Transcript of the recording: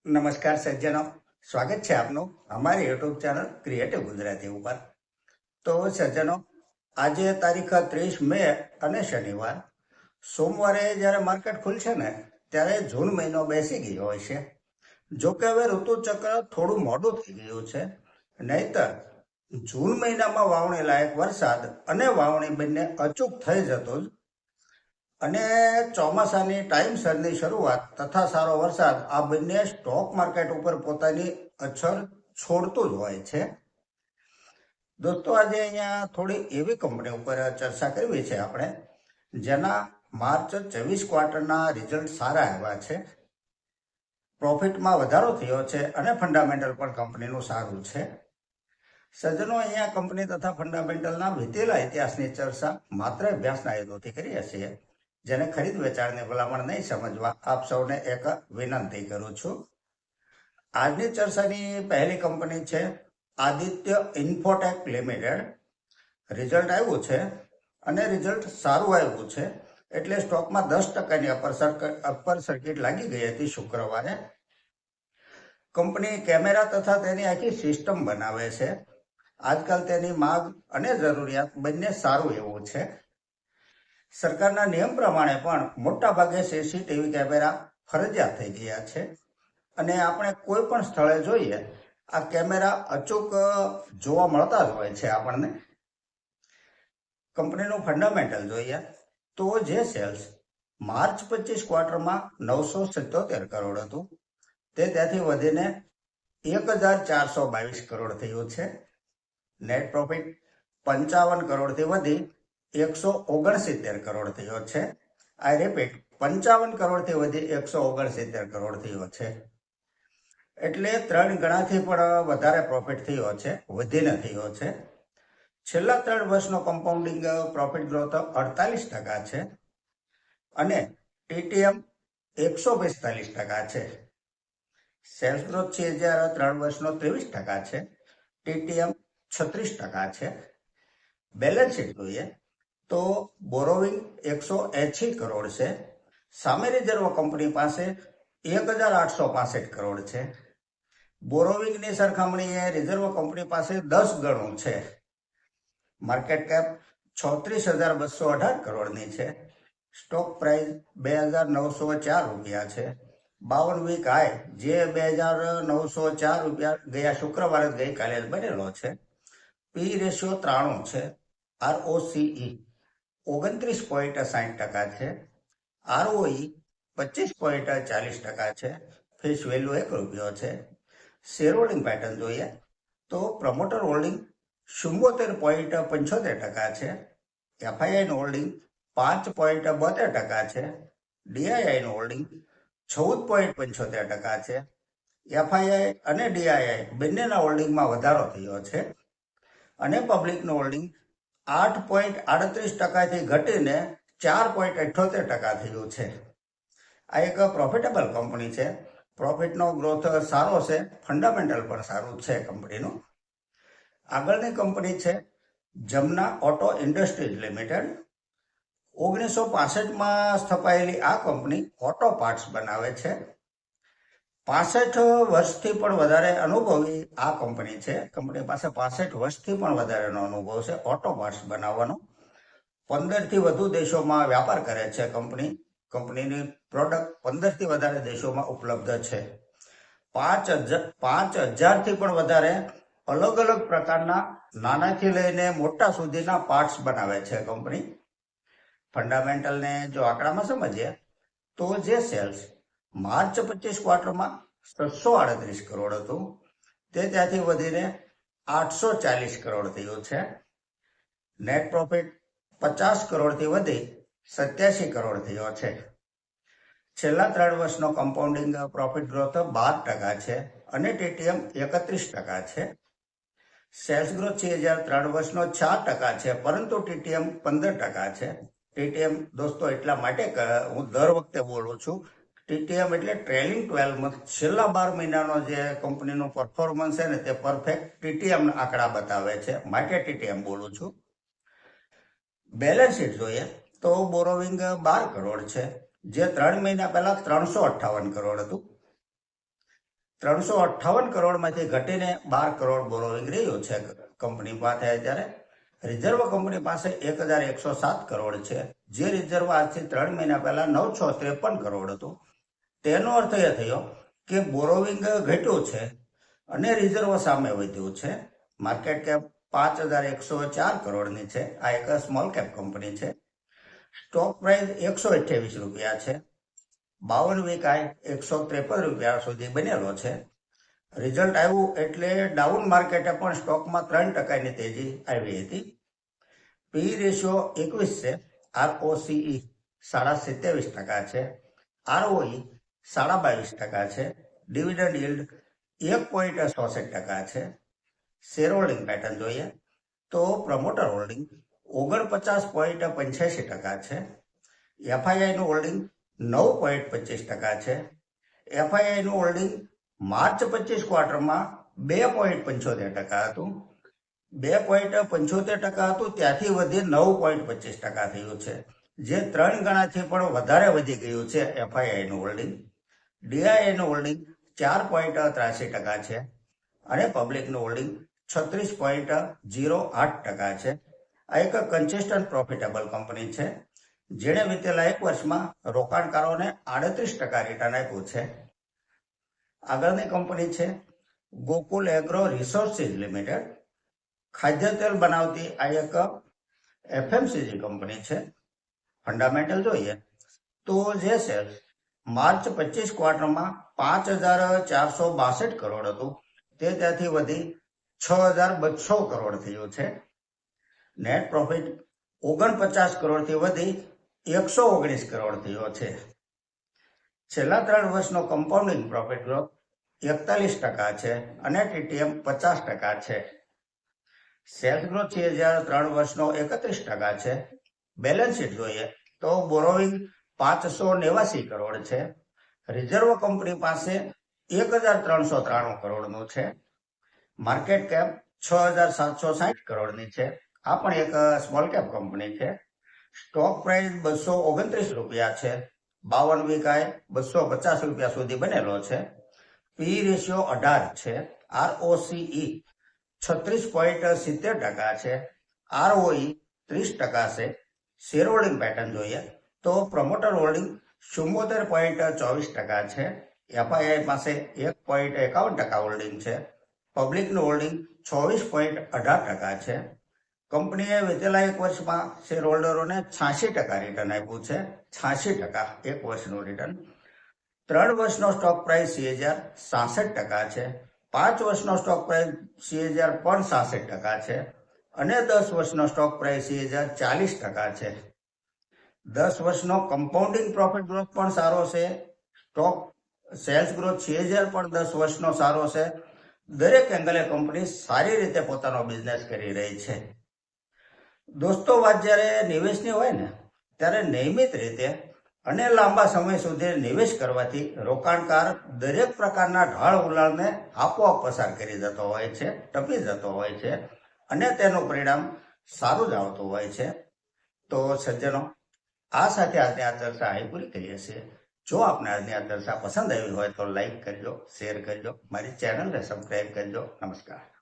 નમસ્કાર સજ્જનો, સ્વાગત છે આપનું અમારી યુટ્યુબ ચેનલ ક્રિએટિવ ગુજરાતી ઉપર. તો સજ્જનો, આજે તારીખ 30 મે અને શનિવાર. સોમવારે જ્યારે માર્કેટ ખુલશે ને ત્યારે જૂન મહિનો બેસી ગયો હોય છે. જોકે હવે ઋતુચક્ર થોડું મોડું થઈ ગયું છે. નહીતર જૂન મહિનામાં વાવણી લાયક વરસાદ અને વાવણી બંને અચૂક થઈ જતું જ. અને ચોમાસાની ટાઈમસરની શરૂઆત તથા સારો વરસાદ આ બંને સ્ટોક માર્કેટ ઉપર પોતાની અસર છોડતું જ હોય છે. દોસ્તો, આજે અહીંયા થોડી એવી કંપની ઉપર ચર્ચા કરવી છે આપણે, જેના માર્ચ 24 ક્વાર્ટરના રિઝલ્ટ સારા આવ્યા છે, પ્રોફિટમાં વધારો થયો છે અને ફંડામેન્ટલ પણ કંપનીનું સારું છે. સજ્જનો, અહીંયા કંપની તથા ફંડામેન્ટલના વીતેલા ઇતિહાસની ચર્ચા માત્ર અભ્યાસના હેતુથી કરીએ છીએ. જેને ખરીદ વેચાણની ભલામણ નહીં સમજવા આપ સૌને એક વિનંતી કરું છું. આજની ચર્ચાની પહેલી કંપની છે આદિત્ય ઇન્ફોટેક લિમિટેડ. રિઝલ્ટ આવ્યું છે અને રિઝલ્ટ સારું આવ્યું છે, એટલે સ્ટોકમાં 10%ની અપર સર્કિટ લાગી ગઈ હતી શુક્રવારે. કંપની કેમેરા તથા તેની આખી સિસ્ટમ બનાવે છે. આજકાલ તેની માંગ અને જરૂરિયાત બંને સારું એવું છે. સરકારના નિયમ પ્રમાણે પણ મોટા ભાગે સીસીટીવી કેમેરા ફરજિયાત થઈ ગયા છે અને આપણે કોઈ પણ સ્થળે જોઈએ આ કેમેરા અચૂક જોવા મળતા જ હોય છે આપણને. કંપનીનું ફંડામેન્ટલ જોઈએ તો જે સેલ્સ માર્ચ 25 ક્વાર્ટરમાં 977 કરોડ હતું, તે ત્યાંથી વધીને 1422 કરોડ થયું છે. નેટ પ્રોફિટ 55 કરોડથી વધી 169 કરોડ થયો છે. આઈ રિપીટ, 55 કરોડથી વધી 169 કરોડ થયો છે. એટલે 3 ગણાથી પણ વધારે પ્રોફિટ થયો છે, વધીને થયો છે. છેલ્લા 3 વર્ષનો કમ્પાઉન્ડિંગ પ્રોફિટ ગ્રોથ 48% છે અને ટીટીએમ 145% છે. સેલ્સ ગ્રોથ છે જ્યારે 3 વર્ષનો 23% છે, ટીટીએમ 36% છે. બેલેન્સ શીટ જોઈએ તો બોરોવિંગ 180 કરોડ છે. સામે રિઝર્વ કંપની પાસે 1865 કરોડ છે. બોરોવિંગની સરખામણીએ રિઝર્વ કંપની પાસે 10 ગણું છે. માર્કેટ કેપ 36,218 કરોડની છે. સ્ટોક પ્રાઇસ 2,904 રૂપિયા છે. 52 વીક હાઈ જે 2,904 રૂપિયા ગયા શુક્રવારે ગઈકાલે બનેલો છે. પી રેશિયો 93 છે. આરઓસીઈ 29.60% છે. આરઓઈ 25.40% છે. ફેસ વેલ્યુ 1 રૂપિયો છે. શેર હોલ્ડિંગ પેટર્ન જોઈએ તો પ્રમોટર હોલ્ડિંગ 74.75% છે. એફઆઈઆઈનું હોલ્ડિંગ 5.72% છે. ડીઆઈઆઈનું હોલ્ડિંગ 14.75% છે. એફઆઈઆઈ અને ડીઆઈઆઈ બંનેના હોલ્ડિંગમાં વધારો થયો છે અને પબ્લિકનું હોલ્ડિંગ 8.38%થી ઘટીને 4.78% થયું છે. આ એક પ્રોફિટેબલ કંપની છે. પ્રોફિટનો ગ્રોથ સારો છે, ફંડામેન્ટલ પણ સારું છે કંપનીનું. આગળની કંપની છે જમના ઓટો ઇન્ડસ્ટ્રીઝ લિમિટેડ. 1965માં સ્થપાયેલી આ કંપની ઓટો પાર્ટ્સ બનાવે છે. 65 વર્ષથી પણ વધારે અનુભવી આ કંપની છે. કંપની પાસે 65 વર્ષથી પણ વધારેનો અનુભવ છે ઓટો પાર્ટ્સ બનાવવાનો. 15થી વધુ દેશોમાં વ્યાપાર કરે છે કંપનીની પ્રોડક્ટ 15થી વધારે દેશોમાં ઉપલબ્ધ છે. 5,000થી પણ વધારે અલગ અલગ પ્રકારના નાનાથી લઈને મોટા સુધીના પાર્ટ્સ બનાવે છે કંપની. ફંડામેન્ટલને જો આંકડામાં સમજીએ તો જે સેલ્સ માર્ચ 25 ક્વાર્ટરમાં 738 કરોડ હતું, તે ત્યાંથી વધીને 840 કરોડ થયું છે. નેટ પ્રોફિટ 50 કરોડથી વધી 87 કરોડ થયો છે. છેલ્લા 3 વર્ષનો કમ્પાઉન્ડિંગ પ્રોફિટ ગ્રોથ 12% છે અને ટીટીએમ 31% છે. સેલ્સ ગ્રોથ છે જ્યારે 3 વર્ષનો 4% છે, પરંતુ ટીટીએમ 15% છે. ટીટીએમ દોસ્તો એટલા માટે હું દર વખતે બોલું છું, ટીટીએમ એટલે ટ્રેલિંગ 12 મંથ, છેલ્લા 12 મહિનાનો જે કંપનીનું પરફોર્મન્સ છે ને તે પરફેક્ટ ટીટીએમ આંકડા બતાવે છે, માટે ટીટીએમ બોલું છું. બેલેન્સ શીટ જોઈએ તો બોરોવિંગ 12 કરોડ છે, જે 3 મહિના પહેલા 358 કરોડ હતું. 358 કરોડમાંથી ઘટીને 12 કરોડ બોરોવિંગ રહ્યું છે કંપની પાસે અત્યારે. રિઝર્વ કંપની પાસે 1107 કરોડ છે, જે રિઝર્વ આજથી 3 મહિના પહેલા 953 કરોડ હતું. તેનો અર્થ એ થયો કે બોરોવિંગ ઘટ્યું છે અને રિઝર્વ સામે વધ્યું છે. માર્કેટ કેપ 5104 કરોડની છે. આ એક સ્મોલ કેપ કંપની છે. સ્ટોક પ્રાઇસ 128 રૂપિયા છે. 52 વીક હાઈ 153 રૂપિયા સુધી બનેલો છે. રિઝલ્ટ આવ્યું એટલે ડાઉન માર્કેટે પણ સ્ટોકમાં 3%ની તેજી આવી હતી. પી રેશિયો 21 છે. ROCE 27.27% છે. ROE 22.5% છે. ડિવિડન્ડ yield 1.66% છે. શેર હોલ્ડિંગ પેટર્ન જોઈએ તો પ્રમોટર હોલ્ડિંગ 49.85% છે. FII નું હોલ્ડિંગ 9.25% છે. FII નું હોલ્ડિંગ માર્ચ 25 ક્વાર્ટરમાં 2.75% હતું. 2.75% હતું ત્યાંથી વધી 9.25% થયું છે, જે 3 ગણાથી પણ વધારે વધી ગયું છે FII નું હોલ્ડિંગ. DII નું હોલ્ડિંગ 4.83% છે અને પબ્લિકનું હોલ્ડિંગ 36.08% છે. આ એક કન્સિસ્ટન્ટ પ્રોફિટેબલ કંપની છે, જેણે વિતેલા એક વર્ષમાં રોકાણકારોને 38% રિટર્ન આપ્યું છે. આગળની કંપની છે ગોકુલ એગ્રો રિસોર્સિસ લિમિટેડ. ખાદ્ય તેલ બનાવતી આ એક FMCG કંપની છે. ફંડામેન્ટલ જોઈએ તો જે સેલ્સ માર્ચ 25 ક્વાર્ટરમાં 5462 કરોડ હતું તે ત્યાંથી વધી 6200 કરોડ થયું છે. નેટ પ્રોફિટ 49 કરોડથી વધી 119 કરોડ થયો છે. છેલ્લા 3 વર્ષનો કમ્પાઉન્ડિંગ પ્રોફિટ ગ્રોથ 41% છે અને TTM 50% છે. સેલ્સ ગ્રોથ 3 વર્ષનો 31% છે. બેલેન્સ શીટ જોઈએ તો બોરોવિંગ 589 કરોડ છે. રિઝર્વ કંપની પાસે 1393 કરોડનું છે. માર્કેટ કેપ 6760 કરોડની છે. આ પણ એક સ્મોલ કેપ કંપની છે. સ્ટોક પ્રાઇસ 229 રૂપિયા છે. 52 વીક હાઈ 250 રૂપિયા સુધી બનેલો છે. પી રેશિયો 18 છે. ROCE 36.70% છે. ROE 30% છે. શેર હોલ્ડિંગ પેટર્ન જોઈએ તો પ્રમોટર હોલ્ડિંગ 74.24% છે. FII પાસે 1.51% હોલ્ડિંગ છે. પબ્લિકનું હોલ્ડિંગ 26.18% છે. કંપનીએ વિતેલા એક વર્ષમાં શેર હોલ્ડરોને 86% રિટર્ન આપ્યું છે. 86% એક વર્ષનું રિટર્ન. 3 વર્ષનો સ્ટોક પ્રાઇસ CAGR 66% છે. 5 વર્ષનો સ્ટોક પ્રાઇસ CAGR પણ 66% છે અને 10 વર્ષનો સ્ટોક પ્રાઇસ CAGR 40% છે. 10 વર્ષનો કમ્પાઉન્ડિંગ પ્રોફિટ ગ્રોથ પણ સારો છે. સ્ટોક સેલ્સ ગ્રોથ CAGR પણ 10 વર્ષનો સારો છે. દરેક એંગલે કંપની સારી રીતે પોતાનો બિઝનેસ કરી રહી છે. દોસ્તો, વાત જ્યારે નિવેશની હોય ને ત્યારે નિયમિત રીતે અને લાંબા સમય સુધી નિવેશ કરવાથી રોકાણકાર દરેક પ્રકારના ઢાળ ઉલાળને આપોઆપ પસાર કરી જતો હોય છે, ટપી જતો હોય છે અને તેનું પરિણામ સારું જ આવતું હોય છે. તો સજ્જનો, આ સાથે આજની આ ચર્ચા અહીં પૂરી કરીએ છીએ. જો આપને આજની આ ચર્ચા પસંદ આવી હોય તો લાઈક કરજો, શેર કરજો, મારી ચેનલને સબસ્ક્રાઈબ કરજો. નમસ્કાર.